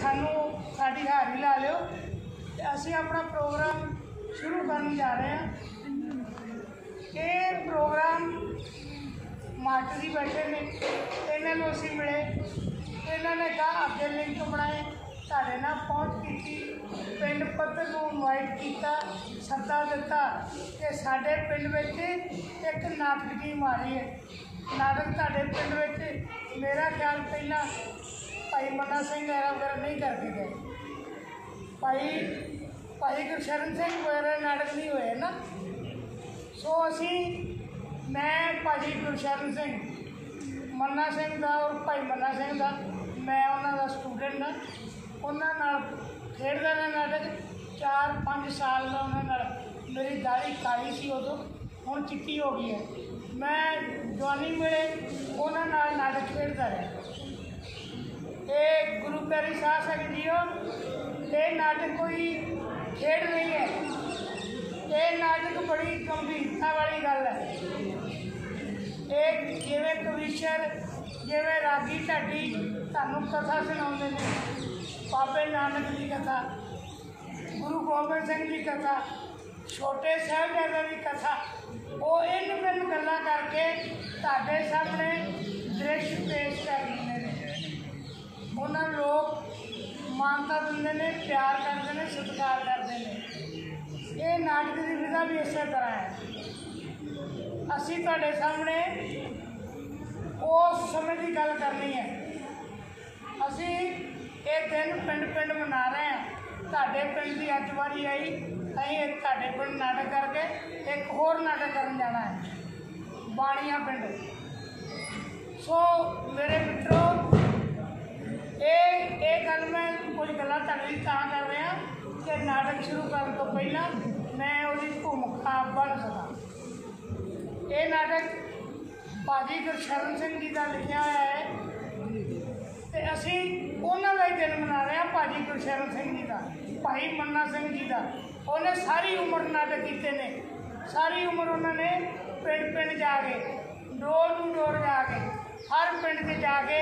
सानू साडी हाज़री ला लियो। असीं अपना प्रोग्राम शुरू करन जा रहे हैं। ये प्रोग्राम मास्टर जी बैठे ने, इन्होंने असीं मिले, इन्होंने कहा अगे लिंक बनाए, साढ़े नाल पहुँच की, पिंड पत्तर को इनवाइट किया, सत्ता दिता कि साढ़े पिंड विच एक नाटक टीम आ रही है। नाटक साढ़े पिंड विच मेरा ख्याल पहला भाई मन्ना सिंह वगैरह नहीं करके गए, भाई गुरशरण सिंह वगैरह नाटक नहीं हुए ना। सो असी मैं भाजी गुरशरण सिंह मन्ना सिंह का और भाई मन्ना सिंह का मैं उन्होंने स्टूडेंट हाँ, उन्होंने खेडदा रहा नाटक 4-5 साल का। उन्होंने मेरी दाढ़ी काली सी उदों, हुण चिट्टी हो गई है। मैं जवानी मेले उन्होंने नाटक खेडदा रहा। ये गुरु प्यारी साह सक जीओ, ये नाटक कोई खेड नहीं है, ये नाटक बड़ी गंभीरता वाली गल है। एक जिवें कविशर जिवें रागी ढाडी तुहानू कथा सुणाउंदे ने, बाबे नानक की कथा, गुरु गोबिंद सिंह की कथा, छोटे साहिबजादे की कथा, वो इन भिन्न गल्लां करके तुहाडे सामने दृश्य पेश कर दिंदे ने। उन्होंने लोग मानता देंगे ने, प्यार करते हैं, सत्कार करते हैं। ये नाटक की विधा भी इस तरह है। असी तुहाडे सामने उस समय की गल करनी है। असी ये दिन पिंड पिंड मना रहे हैं। तुहाडे पिंड की अज वारी आई, असीं तुहाडे पिंड नाटक करके एक होर नाटक करन जाना है, बाणिया पिंड। सो मेरे मित्रों, ये गल मैं कुछ गल्लां तुहाडे तां कर रहा कि नाटक शुरू करने तो पहला मैं उसकी भूमिका बन सका। ये नाटक भाजी गुरशरण सिंह जी का लिखा हुआ है, तो असी उन्होंने का ही दिन मना रहे हैं। भाजी गुरशरण सिंह जी का, भाई मन्ना सिंह जी का, उन्हें सारी उम्र नाटक किए ने। सारी उम्र उन्होंने पिंड पिंड जाके, डोर टू डोर जाके, हर पिंड से जाके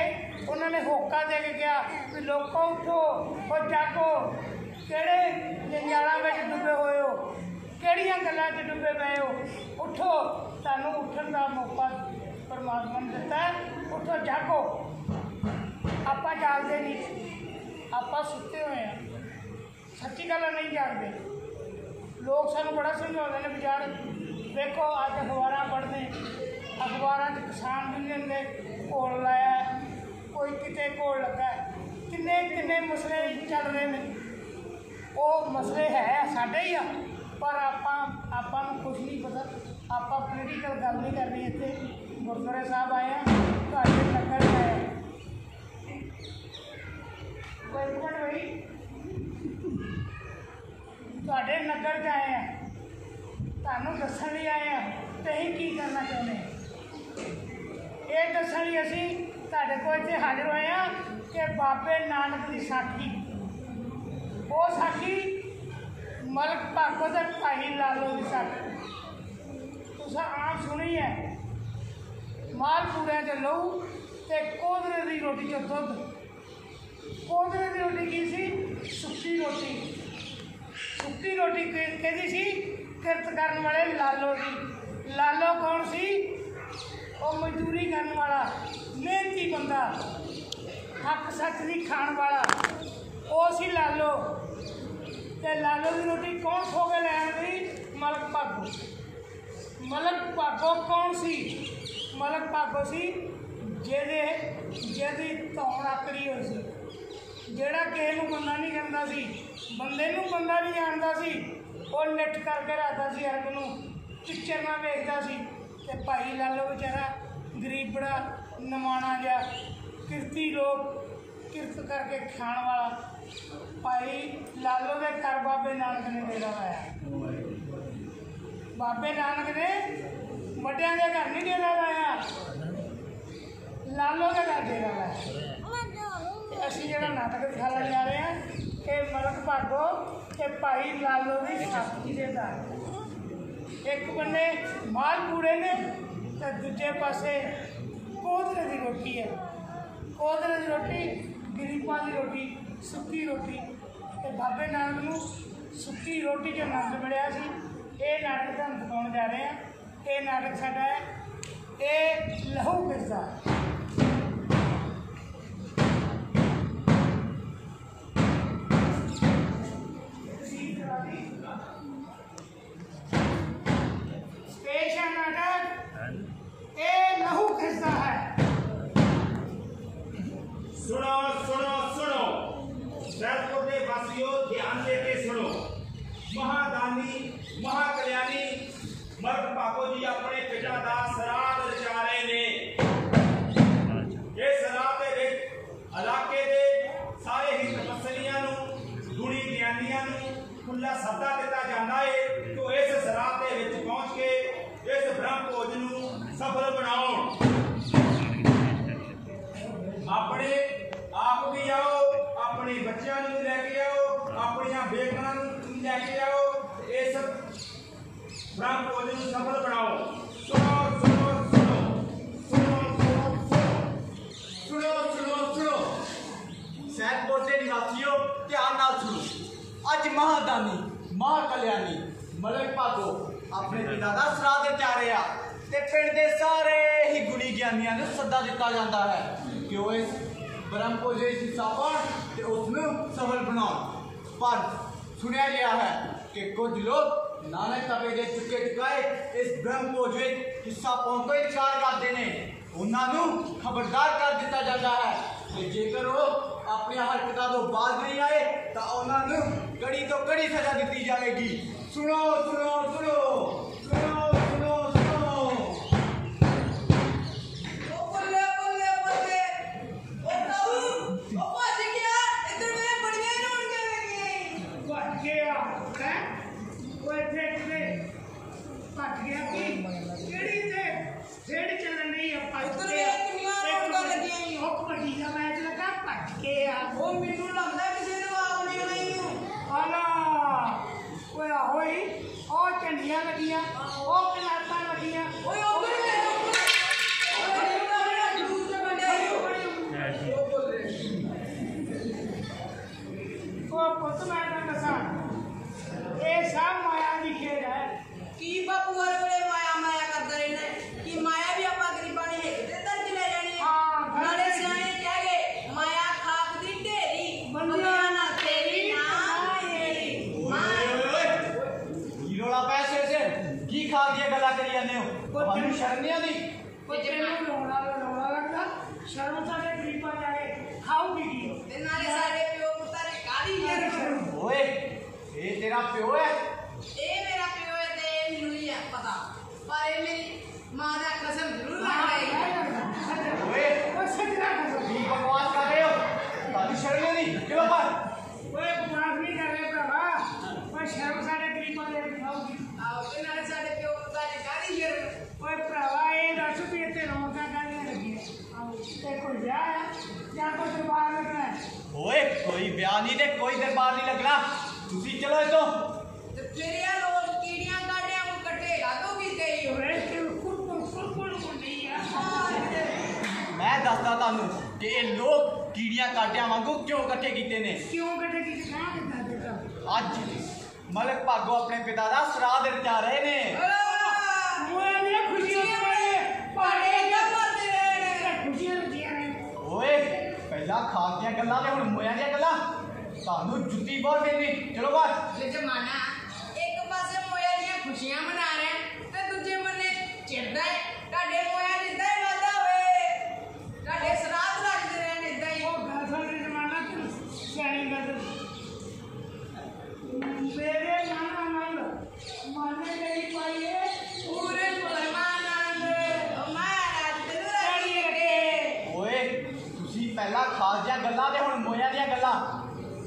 उन्होंने होका दे के गया कि लोगों उठो और जागो, किहड़े जंजालों में डुबे हुए हो, किहड़ियां गल्लां च डुबे पे हो, उठो, तुहानू उठन का मौका परमात्मा ने दिता है, उठो जागो। आपां जागदे नहीं, आपां सुत्ते हुए हैं, सच्ची गल नहीं जागदे। लोग सानू बड़ा समझाते हैं विचार, देखो अज अखबारां पढ़दे, अखबारां च किसान यूनियन ने घोल लाया, कोई किते घोल लगा है, किन्ने किन्ने मसले चल रहे हैं। वो मसले है साडे ही आ, पर आपां नूं कुछ नहीं पता। आपां पोलीटिकल गल नहीं करनी। इत्थे गुरुद्वारे साहब आए हैं, तुहाडे नगर आए हैं, एक मिनट भाई, तुहाडे नगर च आए हैं, तुहानू दस्सण लई आए हैं ते असीं की करना चाहुंदे हैं। ये दस्सण लई असीं तुहाडे कोल इत्थे हाज़र होए हैं कि बाबे नानक की साखी, वो साखी मलक भागो ते भाई लालो की साखी तुसां आम सुनी है। मालपूड़ियां च लहू ते कोदरे की रोटी च दुध। कोदरे की रोटी की सी? सुक्की रोटी। सुक्की रोटी कहती सी किरत करने वाले लालो की। लालो कौन सी? वो मजदूरी करने वाला मेहनती बंदा, हक सच की खाण वाला, वो सी लालो। ते लालो की रोटी कौन खो के लै आंदी? मलक भागो। मलक भागो कौन सी? मलक भागो सी जिहदी धौण आकड़ी होई सी, जिहड़ा किसी नूं बंदा नहीं करता सी, बंदे नूं बंदा नहीं जानता सी, वो निठ करके रखता सी, अर्ग नूं पिक्चर ना वेखदा सी। ते भाई लालो बेचारा गरीबड़ा नमाणा जिहा किरती लोग किरत करके खाण वाला। भाई लालो के घर बाबे नानक ने डेरा लाया। बाबे नानक ने वड्डियां के घर नहीं डेरा लाया, लालो के घर डेरा लाया। असीं जिहड़ा नाटक दिखाने जा रहे हैं कि मलक भागो ते भाई लालो की साखी दे घर। एक बन्ने मालपूड़े ने तो दूजे पासे कोदरे की रोटी है। कोदरे की रोटी गरीब सूपां दी रोटी सुक्की रोटी ते बाबे नानक नूं सुक्की रोटी च आनंद मिलिया सी। ये नाटक तुहानूं दिखाउण जा रहे हैं। ये नाटक साडा है, ये लहू किसदा। पेश है नाटक ये लहू किसदा है। सुनो सुनो सुनो सैदपुर के वासियों, ध्यान देके सुनो। महादानी महाकल्याणी मर्ग पाको जी अपने पिता का श्राद्ध रचा रहे ने। ये श्राद्ध दे विच इलाके दे सारे ही तपस्वियां नूं गुणी ज्ञानियां नूं खुला सद्दा दिता जाता है तो इस श्राद्ध दे विच पहुंच के इस ब्रह्म भोज नूं सफल बनाओ। अपने आप भी आओ, अपने बच्चों को लैके आओ, अपन बेटियां लैके आओ, इस ब्रह्म भोज को सफल बनाओ। सुनो सुनो सुनो सुनो सुनो सुनो सुनो सुनो सैदपुर के निवासियों ध्यान नाल सुनो। अज महादानी महाकल्याणी मलक भागो अपने पिता का श्राद्ध रचा रहे आ ते पिंड दे सारे ही गुणी ज्ञानियां नूं सद्दा दिता जाता है कि वो इस ब्रह्म भोज विच हिस्सा पाउण ते उसनूं सफल बनाउण। पर सुनिया गया है कि कुछ लोग नानक तवे दे चुके चुकाए इस ब्रह्म भोज विच हिस्सा पाउण तो इनकार करते हैं। उन्होंने खबरदार कर दिता जाता है कि जेकर वो अपनी हरकतों तो बाज नहीं आए तो उन्होंने कड़ी तो कड़ी सजा दी जाएगी। सुनो सुनो सुनो सुनो सुनो सुनो। झंडियां लगियां कनातां लगियां पुत मैं दसा ये सब माया की खेल है। की बापू हर वे माया माया करता रहना कि माया भी आपा गरीबां ने हिक ते दर्ज ले जानी है। नाले सियाणे कह गए माया खाक दी ढेरी बंदियां ना तेरी ना मेरी। की रोला पैसे से की खा दिया गल्ला करी जांदे हो, ਤੁਹਾਨੂੰ शर्म नहीं आती। तेनू रोना लगदा शर्म साडे गरीबां जाके खाऊगी की ते नाले साडे प्यो पुत्तां ने काली शर्म। ओए ये तेरा प्यो है? ए मेरा प्यो है ते मैनू नहीं है पता, पर ए मेरी मां दा कसम जरूर लगदा ओए सजना की बकवास कर रहे हो, ਤੁਹਾਨੂੰ शर्म नहीं आती। चलो पर ओए बकवास नहीं कर रहे भरावा, ओए शर्म साडे गरीबां दे खाऊगी। आओ ते नाले साडे प्यो पुत्तां ने काली शर्म। ओए भरावा ये दस भी इत्थे रौनकां काहदियां लगियां ते कोई ब्याह है या कोई दरबार लगना है। ओए कोई ब्याह नहीं ते कोई दरबार नहीं लगना, तुसी चलो इतो। ते फिर ये लोग कीड़ियां काढ़ियां को कटेगा तो की गई ओए ते कुल नहीं है। मैं दसदा तानू कि ये लोग कीड़ियां काटियां वांगू क्यों इकट्ठे कीते ने। क्यों कटे की कहां कितना बेटा अज मलक भागो अपने पिता का श्राद्ध रचा रहे ने। ओए ये खुशियां पाड़े क्या करते रहे खुशियां रचियां ने। ओए पहला खा दियां गल्लां ते हुण मोया दियां गल्लां, तानू जुत्ती बहुत देनी। चलो बाहर। ये जमाना एक पासे मोया दी खुशियां मना रहे हैं ते दूजे बन्ने चिड़दा है ताडे मोया जिद्दां ही वादा होए ताडे श्राद्ध लगदे रहन इदां ही। ओ गलफल के जमाना तू सियानी गल मेरे नाना नंद माने गई पाइए पूरे मुसलमान ओ महाराज तेनू राजी रखे। ओए तुसी पहला खा दियां गल्लां ते हुण मोया दियां गल्लां,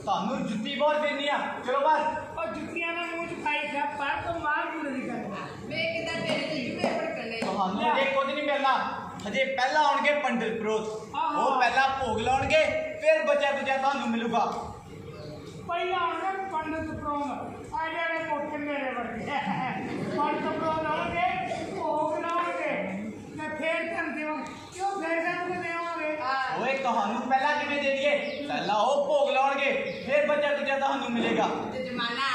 तानू जुत्ती बहुत देनी आ। चलो बाहर। और जुतियां ने मुंह च पाई खा पर तो मार पूरे दी कर वे किदां तेरे च जुबे भड़कने। ਤੁਹਾਨੂੰ ਅਜੇ ਕੁਝ ਨਹੀਂ ਮਿਲਣਾ, ਹਜੇ ਪਹਿਲਾਂ ਆਉਣਗੇ ਪੰਡਿਤ ਪ੍ਰੋਤ, ਉਹ ਪਹਿਲਾਂ ਭੋਗ ਲਾਉਣਗੇ ਫਿਰ ਬਚਿਆ ਬਚਿਆ ਤੁਹਾਨੂੰ ਮਿਲੂਗਾ। ਪਹਿਲਾਂ ਆਉਣਗੇ ਪੰਡਿਤ ਪ੍ਰੋਤ ਆ ਜਿਹੜੇ ਮੋਟੇ ਮੇਰੇ ਵਰਗੇ ਪੰਡਿਤ ਪ੍ਰੋਤ ਆਉਣਗੇ ਭੋਗ ਲਾਉਣਗੇ ਤੇ ਫਿਰ ਧਨ ਦੇਵਾਂਗੇ ਕਿਉਂ ਫਿਰ ਸਾਨੂੰ ਦੇਵਾਂਗੇ। ਓਏ ਤੁਹਾਨੂੰ ਪਹਿਲਾਂ ਕਿਵੇਂ ਦੇ ਦਈਏ, ਪਹਿਲਾਂ ਹੋਏਗਾ। ਤੇ ਜਮਾਨਾ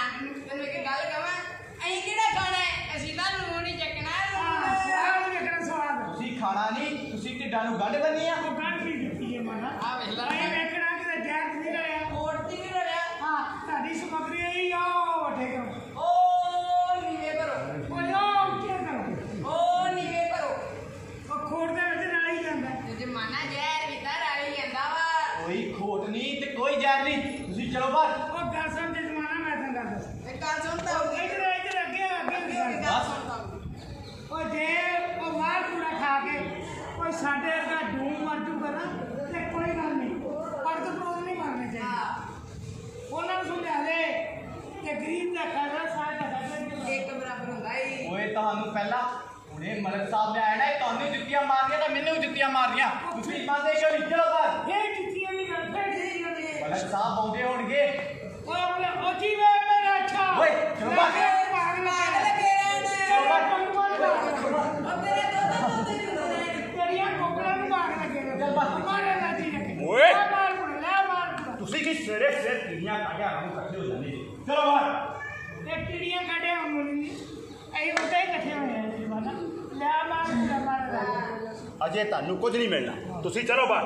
ਤੈਨੂੰ ਇੱਕ ਗੱਲ ਕਹਾਂ, ਅਸੀਂ ਕਿਹੜਾ ਖਾਣਾ ਹੈ, ਅਸੀਂ ਤਾਂ ਲੂਣ ਹੀ ਚੱਕਣਾ ਹੈ, ਲੂਣ। ਸਵਾਦ ਲੱਗਣਾ ਸਵਾਦ। ਤੁਸੀਂ ਖਾਣਾ ਨਹੀਂ, ਤੁਸੀਂ ਢਿੱਡਾਂ ਨੂੰ ਗੰਢ ਬੰਨੀ ਆ। ਉਹ ਗੱਲ ਕੀ ਦਿੱਤੀ ਹੈ ਮਾਨਾ? ਆ ਵੇਖ ਲੈ। ਅਸੀਂ ਵੇਖਣਾ ਕਿ ਜ਼ਹਿਰ ਨਹੀਂ ਰਲਿਆ। ਕੋਟ ਦੀ ਨਹੀਂ ਰਲਿਆ। ਹਾਂ, ਤੁਹਾਡੀ ਸਮੱਗਰੀ ਇਹੀ ਆ, ਉਹ ਵੱਡੇ ਕਰੋ। ਓ ਨੀਵੇਂ ਕਰੋ, ਉਹ ਜੋ ਉੱਚੇ ਕਰੋ। ਓ ਨੀਵੇਂ ਕਰੋ। ਉਹ ਖੋੜ ਦੇ ਵਿੱਚ ਰਲ ਹੀ ਜਾਂਦਾ। ਤੇ ਜਮਾਨਾ ਜ਼ਹਿਰ ਵੀ ਤਾਂ ਰਲ ਹੀ ਜਾਂਦਾ ਵਾ। ਕੋਈ ਖੋਟ ਨਹੀਂ ਤੇ ਕੋਈ ਜ਼ਹਿਰ ਨਹੀਂ, ਤੁਸੀਂ ਚਲੋ ਬਾਹਰ। ਉਹ ਗੱਲ ਸਮਝ ਜਮਾਨਾ ਮੈਂ ਤੈਨੂੰ ਗੱਲ ਦੱਸ। ਇੱਕ ਗੱਲ ਸੁਣ ਤਾਂ ਉਹ ਇੱਧਰ ਅੱਗੇ ਇੱਕ ਗੱਲ ਸੁਣ ਤਾਂ ਉਹ ਜੇ ਉਹ ਮਾਰ ਪੂਰਾ ਖਾ ਕੇ ਕੋਈ ਸਾਡੇ ਵਰਗਾ ਡੂਮ ਮਰ ਜੂਗਾ ਨਾ ਤੇ ਕੋਈ ਗੱਲ ਨਹੀਂ, ਪਰ ਤੋਂ ਪ੍ਰੋਬ ਨਹੀਂ ਮਾਰਨੇ ਚਾਹੀਦੇ। ਉਹਨਾਂ ਨੂੰ ਸਮਝਾ ਦੇ ਕਿ ਗਰੀਬ ਦਾ ਖਾਣਾ ਸਾਰੇ ਦਾ ਖਾਣਾ ਇੱਕ ਬਰਾਬਰ ਹੁੰਦਾ ਹੀ। ਓਏ ਤੁਹਾਨੂੰ ਪਹਿਲਾਂ ਹੁਣੇ ਮਲਕ ਸਾਹਿਬ ਨੇ ਆਇਆ ਨਾ, ਤੁਹਾਨੂੰ ਜੁੱਤੀਆਂ ਮਾਰਨੀਆਂ ਤਾਂ ਮੈਨੂੰ ਜੁੱਤੀਆਂ ਮਾਰਨੀਆਂ। ਤੁਸੀਂ ਮੰਨਦੇ ਕਿਉਂ ਨਹੀਂ? ਚਲੋ ਬਾਹਰ। ਇਹ ਜਿੱਤੀਆਂ ਦੀ ਗੱਲ ਫੇਰ ਨਹੀਂ ਕਰਨੀ। ਮਲਕ ਸਾਹਿਬ ਆਉਂਦੇ ਹੋਣਗੇ। ਉਹ ਜੀ ਵੇ ਮੇਰਾ ਅੱਛਾ ਓਏ, ਚਲੋ ਬਾਹਰ। ਮਾਰ ਲੱਗੇ ਰਹਿਣ। ਚਲੋ ਬਾਹਰ। ਉਹ ਤੇਰੇ ਦੁੱਧ ਜੁੰਦੇ ਰਹਿਣ। ਤੇਰੀਆਂ ਕੋਕੜਾਂ ਨੂੰ ਮਾਰ ਲੱਗੇ ਨੇ। ਮਾਰੇ ਲਾਜੀ ਲੱਗੇ। ਓਏ। ਲੈ ਮਾਰ ਪੁੜਾ, ਲੈ ਮਾਰ ਪੁੜਾ। ਤੁਸੀਂ ਕੀ ਸਵੇਰੇ ਸਵੇਰੇ ਕਿੰਨੀਆਂ ਕਾਢਿਆ ਨੂੰ ਇਕੱਠੇ ਹੋ ਜਾਂਦੇ ਜੀ? ਚਲੋ ਬਾਹਰ। ਤੇ ਕਿੜੀਆਂ ਕੱਢਿਆ ਮੁੰਨੀ ਅਸੀਂ ਉੱਤੇ ਹੀ ਇਕੱਠੇ ਹੋਏ ਆ ਜਵਾਨਾ। ਲੈ ਮਾਰ ਪੁੜਾ, ਮਾਰ ਲਾਜੀ। ਅਜੇ ਤੁਹਾਨੂੰ ਕੁਝ ਨਹੀਂ ਮਿਲਣਾ, ਤੁਸੀਂ ਚਲੋ ਬਾਹਰ।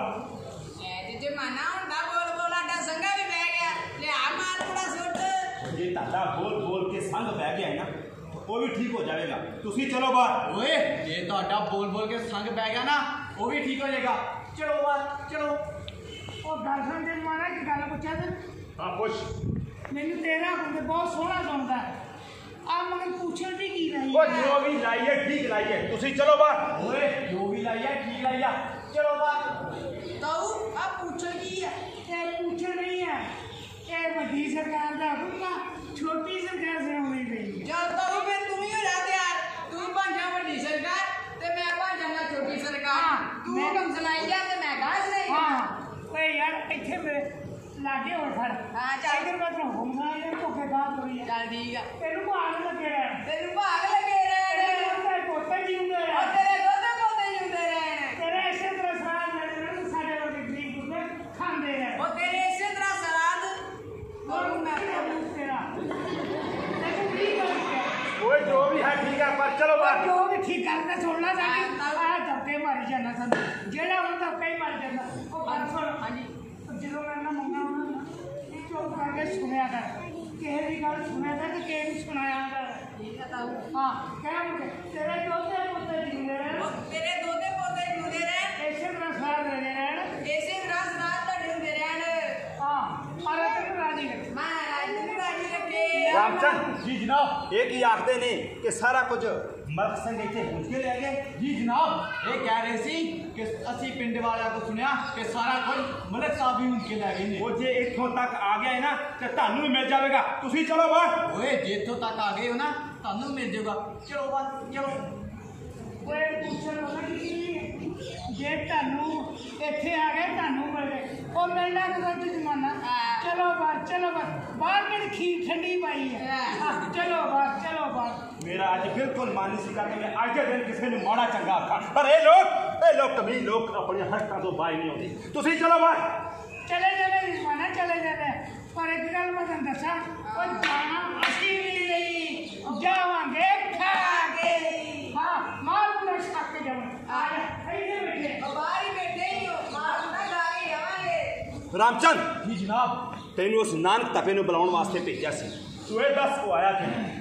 ਐ ਜੇ ਜਮਾਨਾ ਹੁੰਦਾ ਬੋਲ ਬੋਲ ਆਡਾ ਸੰਗਾ ਵੀ ਬਹਿ ਗਿਆ। ਲਿਆ ਮਾਰ ਕੁੜਾ ਸੁੱਟ। ਜੇ ਤੁਹਾਡਾ ਬੋਲ ਬੋਲ ਕੇ ਸੰਗ ਬਹਿ ਗਿਆ ਹੈ ਨਾ, ਉਹ ਵੀ ਠੀਕ ਹੋ ਜਾਵੇਗਾ। ਤੁਸੀਂ ਚਲੋ ਬਾਹਰ। ਓਏ ਜੇ ਤੁਹਾਡਾ ਬੋਲ ਬੋਲ ਕੇ ਸੰਗ ਪੈ ਗਿਆ ਨਾ, ਉਹ ਵੀ ਠੀਕ ਹੋ ਜਾਏਗਾ। ਚਲੋ ਬਾਹਰ, ਚਲੋ। ਉਹ ਗੱਲ ਸੁਣ ਤੇ ਮਾਰਾ ਕਿ ਗੱਲ ਪੁੱਛਿਆ ਤੇ ਹਾਂ ਪੁੱਛ। ਮੈਨੂੰ ਤੇਰਾ ਬੰਦੇ ਬਹੁਤ ਸੋਹਣਾ ਸੁਣਦਾ ਆ, ਮਗਰ ਪੁੱਛਣ ਦੀ ਕੀ ਰਹੀ ਉਹ ਜੋ ਵੀ ਲਾਈਏ ਠੀਕ ਲਾਈਏ, ਤੁਸੀਂ ਚਲੋ ਬਾਹਰ। ਓਏ ਜੋ ਵੀ ਲਾਈਆ ਠੀਕ ਲਾਈਆ, ਚਲੋ ਬਾਹਰ। ਤਾਊ ਆ ਪੁੱਛ ਕੀ ਆ? ਇਹ ਪੁੱਛਣ ਨਹੀਂ ਹੈ, ਇਹ ਵੱਡੀ ਸਰਕਾਰ ਦਾ ਹੁਕਮ ਆ, ਛੋਟੀ ਸਰਕਾਰ ਸੁਣਾਉਣੀ ਪਈ ਹੈ। ਜਦ ਤਾਊ ਫਿਰ ਤੂੰ ਹੀ ਹੋ ਜਾ ਤਿਆਰ। ਤੂੰ ਬਣ ਜਾ ਵੱਡੀ ਸਰਕਾਰ ਤੇ ਮੈਂ ਬਣ ਜਾਣਾ ਛੋਟੀ ਸਰਕਾਰ। ਹਾਂ, ਤੂੰ ਮੈਂ- ਹੁਕਮ ਸੁਣਾਈ ਜਾ ਤੇ ਮੈਂ ਗਾਹ ਸੁਣਾਈ ਜਾ। ਹਾਂ ਓਏ ਯਾਰ ਇੱਥੇ ਮੇਰੇ ਲਾਗੇ ਹੋ ਖੜ। ਹਾਂ, ਚੱਲ। ਇੱਧਰ ਮੈਂ ਤੈਨੂੰ ਹੁਕਮ ਸੁਣਾ ਜਾਂ ਧੋਖੇ ਬਾਤ ਹੋਈ ਹੈ। ਚੱਲ ਠੀਕ ਆ। ਤੈਨੂੰ ਭਾਗ ਲੱਗੇ ਰਹਿਣ। ਤੈਨੂੰ ਭਾਗ ਲੱਗੇ ਰਹਿਣ। ਤੇਰੇ ਪੋਤੇ ਜਿਉਂਦੇ ਉਹ ਆ। ਤੇਰੇ ਦੁੱਧ ਪੋਤੇ ਜੁੰਦੇ ਰਹਿਣ। ਤੇਰੇ ਇਸੇ ਤਰ੍ਹਾਂ ਸਾਰਾ ਜਿਹੜੇ ਸਾਡੇ ਵਰਗੇ ਗਰੀਬ ਬੰਦੇ ਖਾਂਦੇ ਰਹਿਣ। ਉਹ ਤੇਰੇ ਇਸੇ ਤਰ੍ਹਾਂ ਸਰਾਦ ਹੋਰ ਮੈਂ ਤੇਰਾ ਤੈਨੂੰ ਕੀ ਕਰਾਂ? ਓਏ ਜੋ ਵੀ ਹੈ ਠੀਕ ਹੈ, ਪਰ ਚਲੋ ਬਾਹਰ। ਜੋ ਵੀ ਠੀਕ ਕਰਦਾ ਸੁਣਨਾ ਸਾਡੀ ਆ ਧੱਕੇ ਮਾਰੀ ਜਾਂਦਾ ਸਾਨੂੰ, ਜਿਹੜਾ ਹੁਣ ਧੱਕਾ ਹੀ ਮਾਰ ਜਾਂਦਾ। ਉਹ ਗੱਲ ਸੁਣ। ਹਾਂਜੀ। ਜਦੋਂ ਮੈਂ ਨਾ ਮੰਗਣਾ ਉਹਨਾਂ ਨੂੰ ਇਹ ਚੁੱਪ ਕਰਕੇ ਸੁਣਿਆ ਕਰ, ਕਿਸੇ ਦੀ ਗੱਲ ਸੁਣਿਆ ਕਰ ਤੇ ਕਿਸੇ ਨੂੰ ਸੁਣਾਇਆ ਕਰ। ਠੀਕ ਆ ਤਾਊ। ਹਾਂ ਕਹਿ ਮੁਕੇ ਤੇਰੇ ਦੋਤੇ ਪੁੱਤੇ ਜਿਉਂਦੇ ਰਹਿਣ, ਉਹ ਤੇਰੇ ਦੋਤੇ ਪੋਤੇ ਜੁੰਦੇ ਰਹਿਣ। ਇਸੇ ਤਰ੍ਹਾਂ ਸਾਰ ਰਹੇ ਰਹਿਣ। ਇਸੇ ਤਰ੍ਹਾਂ ਸਰਾਦ ਤੁਹਾਡੇ ਹੁੰਦੇ ਰਹਿਣ। ਹਾਂ ਪਰ ਤੈਨੂੰ ਰਾਜੀ ਕਰ। ਮਹਾਰਾਜ ਨੂੰ ਰਾਜੀ ਰੱਖੇ। ਰਾਮਚੰਦ ਜੀ ਜਨਾਬ। ਇਹ ਕੀ ਆਖਦੇ ਨੇ ਕਿ ਸਾਰਾ ਕੁਝ ਮਲਕ ਸਿੰਘ ਇੱਥੇ ਪੁੱਛ ਕੇ ਲੈ ਗਏ? ਜੀ ਜਨਾਬ, ਇਹ ਕਹਿ ਰਹੇ ਸੀ ਕਿ ਅਸੀਂ ਪਿੰਡ ਵਾਲਿਆਂ ਤੋਂ ਸੁਣਿਆ ਕਿ ਸਾਰਾ ਕੁਝ ਮਲਕ ਸਾਹਿਬ ਹੀ ਉਨ੍ਹਾਂ ਕੇ ਲੈ ਗਏ ਨੇ। ਉਹ ਜੇ ਇੱਥੋਂ ਤੱਕ ਆ ਗਿਆ ਹੈ ਨਾ ਤੇ ਤੁਹਾਨੂੰ ਵੀ ਮਿਲ ਜਾਵੇਗਾ। ਤੁਸੀਂ ਚਲੋ ਬਾਹਰ। ਓਏ ਜੇ ਇੱਥੋਂ ਤੱਕ ਆ ਗਏ ਹੋ ਨਾ, ਤੁਹਾਨੂੰ ਮਿਲ ਜਾਊਗਾ। ਚਲੋ ਬਾਹਰ, ਚਲੋ। ਓਏ ਪੁੱਛਣ ਵਾਲਾ ਕੀ ਹੈ? ਜੇ ਤੁਹਾਨੂੰ ਇੱਥੇ ਆ ਗਏ ਤੁਹਾਨੂੰ ਮਿਲ ਗਏ, ਉਹ ਮਿਲਣਾ ਕਿਦੋਂ ਤੇ ਜ਼ਮਾਨਾ। ਚਲੋ ਬਾਹਰ, ਚਲੋ ਬਾਹਰ। ਬਾਹਰ ਕਿਹੜੀ ਖੀਰ ਠੰਡੀ ਪਾਈ ਹੈ। ਚਲੋ ਬਾਹਰ, ਚਲੋ ਬਾਹਰ। ਮੇਰਾ ਅੱਜ ਬਿਲਕੁਲ ਮਨ ਨਹੀਂ ਸੀ ਕਰਦਾ ਮੈਂ ਅੱਜ ਦੇ ਦਿਨ ਕਿਸੇ ਨੂੰ ਮਾੜਾ ਚੰਗਾ ਆਖਾਂ, ਪਰ ਇਹ ਲੋਕ ਕਮੀਨ ਲੋਕ ਆਪਣੀਆਂ ਹਰਕਤਾਂ ਤੋਂ ਬਾਹਰ ਨਹੀਂ ਆਉਂਦੇ। ਤੁਸੀਂ ਚਲੋ ਬਾਹਰ। ਚਲੇ ਜਾਵੇ ਜ਼ਮਾਨਾ, ਚਲੇ ਜਾਵੇ, ਪਰ ਇੱਕ ਗੱਲ ਮੈਂ ਤੁਹਾਨੂੰ ਦੱਸਾਂ, ਉਹ ਜਾਣਾ ਅਸੀਂ ਵੀ ਨਹੀਂ ਜਾਵਾਂਗੇ ਖਾ ਕੇ। ਹਾਂ ਮਾਲ ਪੂਰਾ ਛੱਕ ਕੇ ਜਾਵਾਂਗੇ। ਆ ਜਾ ਇੱਥੇ ਬੈਠੇ। ਉਹ ਬਾਹਰ ਹੀ ਬੈਠੇ ਹੀ ਹੋ। ਮਾਰ ਨਾ ਗਾ ਕੇ ਆਵਾਂਗੇ। ਰਾਮਚੰਦ ਜੀ ਜਨਾਬ। ਤੈਨੂੰ ਉਸ ਨਾਨਕ ਤਪੇ ਨੂੰ ਬੁਲਾਉਣ ਵਾਸਤੇ ਭੇਜਿਆ ਸੀ, ਤੂੰ ਇਹ ਦੱਸ ਉਹ ਆਇਆ ਕਿਵੇਂ?